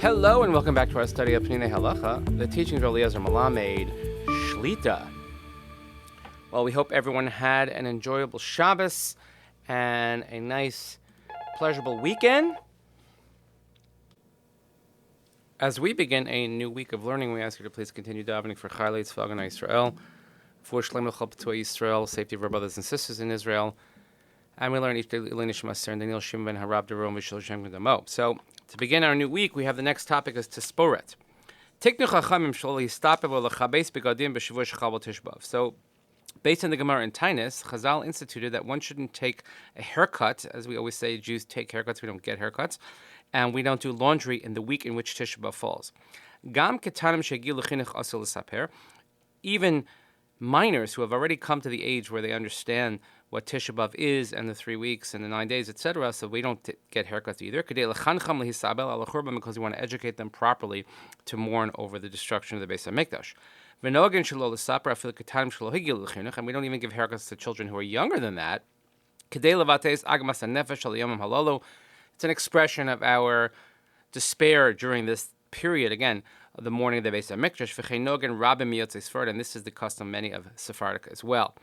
Hello and welcome back to our study of Peninei Halacha, the teachings of Eliezer Malamed, Shlita. Well, we hope everyone had an enjoyable Shabbos and a nice, pleasurable weekend. As we begin a new week of learning, we ask you to please continue davening for Chayalei Tzva Haganah Yisrael, for Shleimah Chol P'tuei Yisrael, safety of our brothers and sisters in Israel. And we learn each day Nishmat and Daniel Shimon Ben Harab Derom V'Shel Shem Gedamo. So, to begin our new week, we have the next topic is Tisporet. So, based on the Gemara in Tainus, Chazal instituted that one shouldn't take a haircut. As we always say, Jews take haircuts, we don't get haircuts. And we don't do laundry in the week in which Tisha B'Av falls. Even minors who have already come to the age where they understand what Tisha B'Av is and the 3 weeks and the 9 days, etc. So we don't get haircuts either. Because we want to educate them properly to mourn over the destruction of the Beis HaMikdash. And we don't even give haircuts to children who are younger than that. It's an expression of our despair during this period, again, of the morning of the Beis HaMikdash, and this is the custom many of Sephardic as well.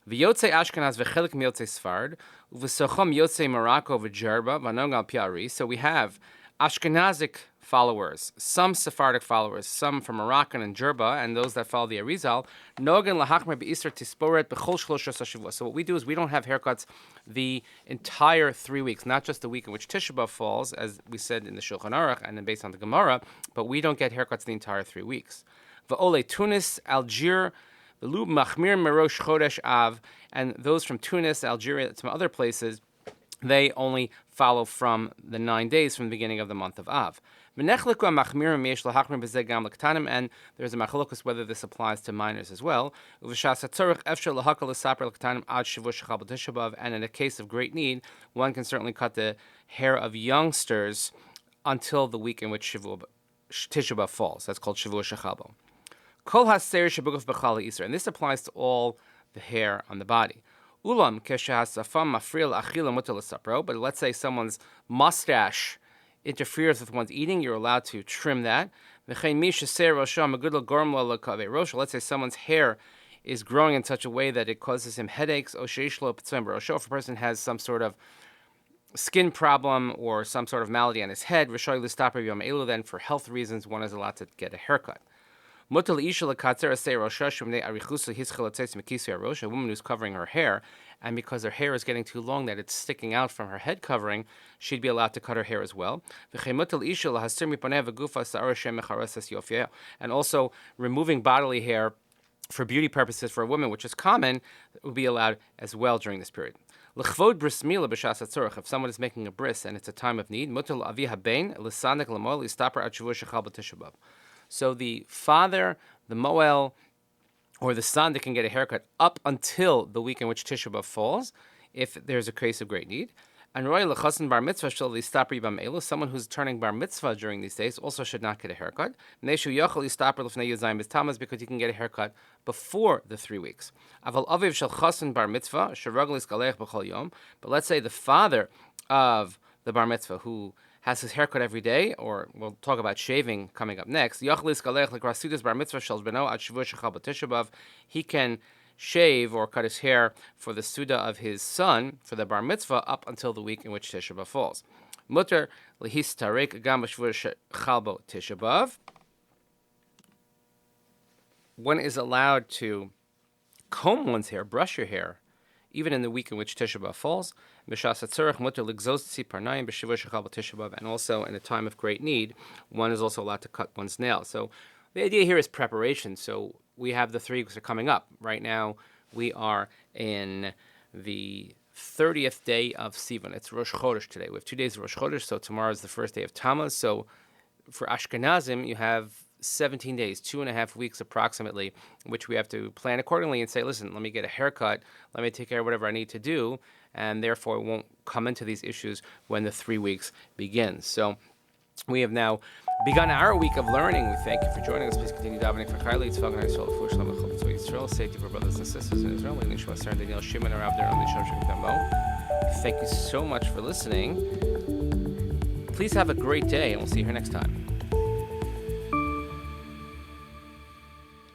V'yotzei Ashkenaz v'chelik miyotzei Sfard, u'v'sochom yotzei Morocco v'Jerba v'nong al pi'ari. So we have Ashkenazic followers, some Sephardic followers, some from Moroccan and Jerba, and those that follow the Arizal. Nogan lahachmer be'isr tisporet b'chol shlosha shavua. So what we do is we don't have haircuts the entire 3 weeks, not just the week in which Tisha B'Av falls, as we said in the Shulchan Aruch and then based on the Gemara, but we don't get haircuts the entire 3 weeks. V'olei Tunis, Algier, V'lu machmir merosh chodesh av, and those from Tunis, Algeria, some other places, they only follow from the 9 days from the beginning of the month of Av. And there's a machlokus whether this applies to minors as well. And in a case of great need, one can certainly cut the hair of youngsters until the week in which Tisha B'Av falls. That's called Shavua Shechalbo. And this applies to all the hair on the body. But let's say someone's mustache interferes with one's eating, you're allowed to trim that. Let's say someone's hair is growing in such a way that it causes him headaches. If a person has some sort of skin problem or some sort of malady on his head, then for health reasons, one is allowed to get a haircut. A woman who's covering her hair, and because her hair is getting too long that it's sticking out from her head covering, she'd be allowed to cut her hair as well. And also removing bodily hair for beauty purposes for a woman, which is common, would be allowed as well during this period. If someone is making a bris and it's a time of need, so the father, the moel, or the son that can get a haircut up until the week in which Tisha B'Av falls, if there's a case of great need. And someone who's turning bar mitzvah during these days also should not get a haircut, because he can get a haircut before the 3 weeks. But let's say the father of the bar mitzvah who has his haircut every day, or we'll talk about shaving coming up next. He can shave or cut his hair for the Suda of his son, for the bar mitzvah, up until the week in which Tisha B'Av falls. Mutter lehistarek gam b'shvur chalbo Tisha B'Av. One is allowed to comb one's hair, brush your hair, even in the week in which Tisha B'Av falls, and also in a time of great need, one is also allowed to cut one's nails. So the idea here is preparation. So we have the 3 weeks are coming up. Right now, we are in the 30th day of Sivan. It's Rosh Chodesh today. We have 2 days of Rosh Chodesh, so tomorrow is the first day of Tammuz. So for Ashkenazim, you have 17 days, 2.5 weeks approximately, which we have to plan accordingly and say, listen, let me get a haircut, let me take care of whatever I need to do, and therefore it won't come into these issues when the 3 weeks begins. So we have now begun our week of learning. We thank you for joining us. Please continue davening for Chayalei Tzva Haganah Yisrael, safety for brothers and sisters in Israel. Nishmat and Daniel Shimon Thank you so much for listening. Please have a great day, and we'll see you here next time.